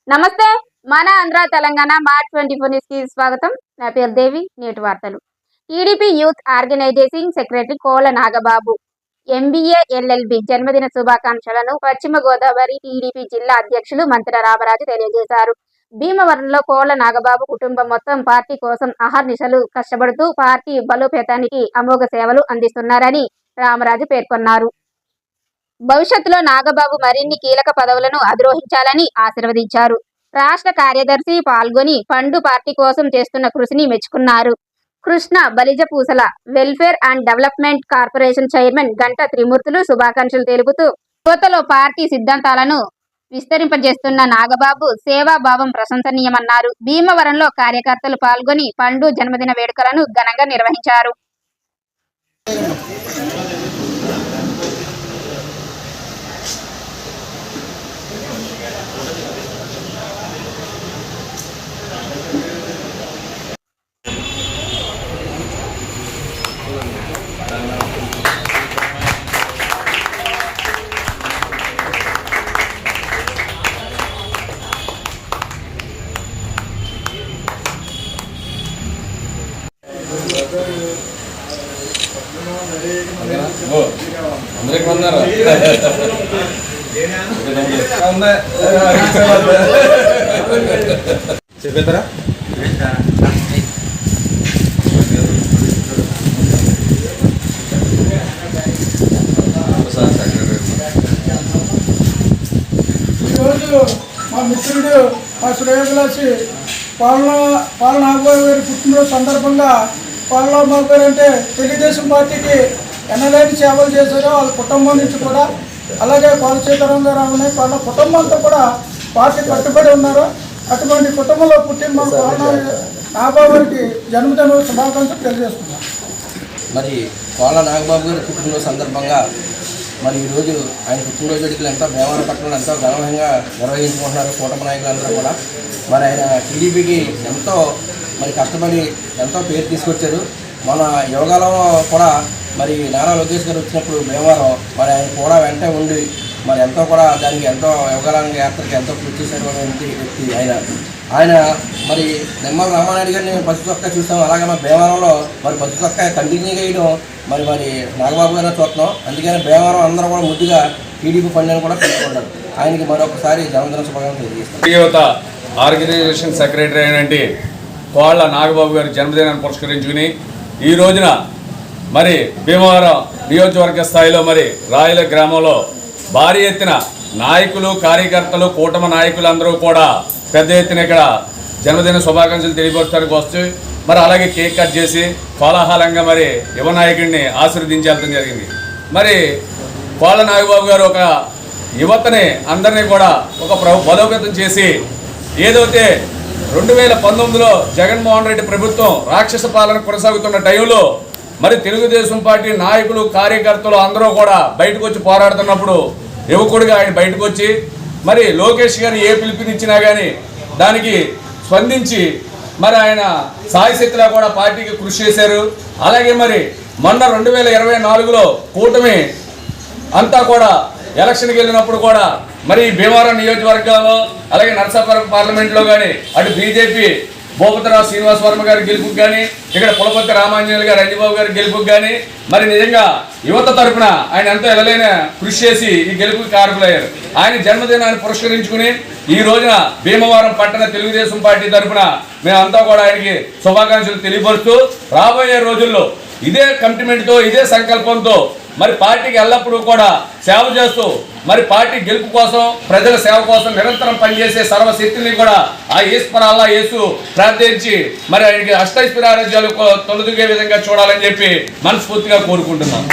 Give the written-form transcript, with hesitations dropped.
నమస్తే. మన Andhra Telangana March 24 news కి స్వాగతం. నా పేరు దేవి. నేటి వార్తలు. టీడీపీ యూత్ ఆర్గనైజేషన్ సెక్రటరీ కోల నాగబాబు ఎంబీఏ ఎల్ఎల్బి జన్మదిన శుభాకాంక్షలను పశ్చిమ గోదావరి టీడీపీ జిల్లా అధ్యక్షులు మంత్రి రామరాజు తెలియజేశారు. భీమవరంలో కోల నాగబాబు కుటుంబం మొత్తం పార్టీ కోసం అహర్నిశలు కష్టపడుతూ పార్టీ బలోపేతానికి అమోఘ సేవలు అందిస్తున్నారని రామరాజు పేర్కొన్నారు. భవిష్యత్తులో నాగబాబు మరిన్ని కీలక పదవులను అధిరోహించాలని ఆశీర్వదించారు. రాష్ట్ర కార్యదర్శి పాల్గొని పండు పార్టీ కోసం చేస్తున్న కృషిని మెచ్చుకున్నారు. Krishna Balijapusala welfare and development corporation chairman Ganta Trimurtulu శుభాకాంక్షలు తెలుపుతూ యువతలో పార్టీ సిద్ధాంతాలను విస్తరింపజేస్తున్న నాగబాబు సేవాభావం ప్రశంసనీయమన్నారు. భీమవరంలో కార్యకర్తలు పాల్గొని పండు జన్మదిన వేడుకలను ఘనంగా నిర్వహించారు. చెప్పేస్తారా? ఈరోజు మా మిత్రుడు మా శ్రేయభిలాషి నాగబాబు గారి పుట్టినరోజు సందర్భంగా నాగబాబు గారు అంటే తెలుగుదేశం పార్టీకి ఎన్నలేని సేవలు చేశారో వాళ్ళ కుటుంబం నుంచి కూడా, అలాగే సీతారామరావు వాళ్ళ కుటుంబంతో కూడా పార్టీ కట్టుబడి ఉన్నారు. అటువంటి కుటుంబంలో పుట్టిన మా నాగబాబు గారికి జన్మదిన శుభాకాంక్షలు తెలియజేస్తున్నాం. మరి కోల నాగబాబు గారి పుట్టినరోజు సందర్భంగా మరి ఈరోజు ఆయన పుట్టినరోజు వేడుకలు ఎంతో భీమవరం పట్టణంలో ఎంతో ఘనంగా నిర్వహించుకుంటున్నారు కూటమి నాయకులందరూ కూడా. మరి ఆయన టీడీపీకి ఎంతో మరి కష్టపడి ఎంతో పేరు తీసుకొచ్చారు. మన యోగాలో కూడా మరి నారా లోకేష్ గారు వచ్చినప్పుడు భీమవరం మరి ఆయన కూడా వెంట ఉండి మరి ఎంతో కూడా దానికి ఎంతో యోగాలంగ యాత్రకి ఎంతో కృషి చేసినటువంటి వ్యక్తి ఆయన మరి నిమ్మల రామానాయుడు గారిని పసుపు చొక్కా చూసాం. అలాగే మన భీమవరంలో మరి పసుపు చొక్కా కంటిన్యూ చేయడం మరి నాగబాబు గారిని చూస్తున్నాం. అందుకని భీమవరం అందరూ కూడా ముద్దుగా టీడీపీ పండుగను కూడా పెట్టుకుంటారు. ఆయనకి మరొకసారి జన్మదిన శుభాకాంక్షలు తెలియజేస్తారు. యువత ఆర్గనైజేషన్ సెక్రటరీ అయినటువంటి కోళ్ళ నాగబాబు గారి జన్మదినాన్ని పురస్కరించుకుని ఈ రోజున మరి భీమవరం నియోజకవర్గ స్థాయిలో మరి రాయల గ్రామంలో భారీ ఎత్తున నాయకులు కార్యకర్తలు కూటమి నాయకులు అందరూ కూడా పెద్ద ఎత్తున ఇక్కడ జన్మదిన శుభాకాంక్షలు తెలియపరచడానికి వస్తూ మరి అలాగే కేక్ కట్ చేసి కోలాహలంగా మరి యువ నాయకుడిని ఆశీర్వదించడం జరిగింది. మరి కోళ్ళ నాగబాబు గారు ఒక యువతని అందరినీ కూడా ఒక బలోపేతం చేసి ఏదైతే 2019లో జగన్మోహన్ రెడ్డి ప్రభుత్వం రాక్షస పాలన కొనసాగుతున్న టైంలో మరి తెలుగుదేశం పార్టీ నాయకులు కార్యకర్తలు అందరూ కూడా బయటకు వచ్చి పోరాడుతున్నప్పుడు యువకుడిగా ఆయన బయటకు వచ్చి మరి లోకేష్ గారు ఏ పిలుపునిచ్చినా కానీ దానికి స్పందించి మరి ఆయన సాయశక్తిలా కూడా పార్టీకి కృషి చేశారు. అలాగే మరి మొన్న 2024లో కూటమి అంతా కూడా ఎలక్షన్కి వెళ్ళినప్పుడు కూడా మరి భీమవరం నియోజకవర్గంలో అలాగే నరసాపురం పార్లమెంట్లో కానీ అటు బీజేపీ భూపతిరావు శ్రీనివాస్ వర్మ గారి గెలుపుకు కానీ ఇక్కడ పులపతి రామాంజనేయులు గారు రంజిబాబు గారి గెలుపుకు కానీ మరి నిజంగా యువత తరఫున ఆయన ఎంతో ఎలలేని కృషి చేసి ఈ గెలుపుకి కారకులయ్యారు. ఆయన జన్మదినాన్ని పురస్కరించుకుని ఈ రోజున భీమవరం పట్టణ తెలుగుదేశం పార్టీ తరఫున మేమంతా కూడా ఆయనకి శుభాకాంక్షలు తెలియపరుస్తూ రాబోయే రోజుల్లో ఇదే కమిట్మెంట్తో ఇదే సంకల్పంతో మరి పార్టీకి ఎల్లప్పుడూ కూడా సేవ చేస్తూ మరి పార్టీ గెలుపు కోసం ప్రజల సేవ కోసం నిరంతరం పనిచేసే సర్వశక్తిని కూడా ఆ ఈశ్వర అల్లా యేసు ప్రార్థించి మరి ఆయనకి అష్టైశ్వర్యారోగ్యాలు తొలదుగే విధంగా చూడాలని చెప్పి మనస్ఫూర్తిగా కోరుకుంటున్నాం.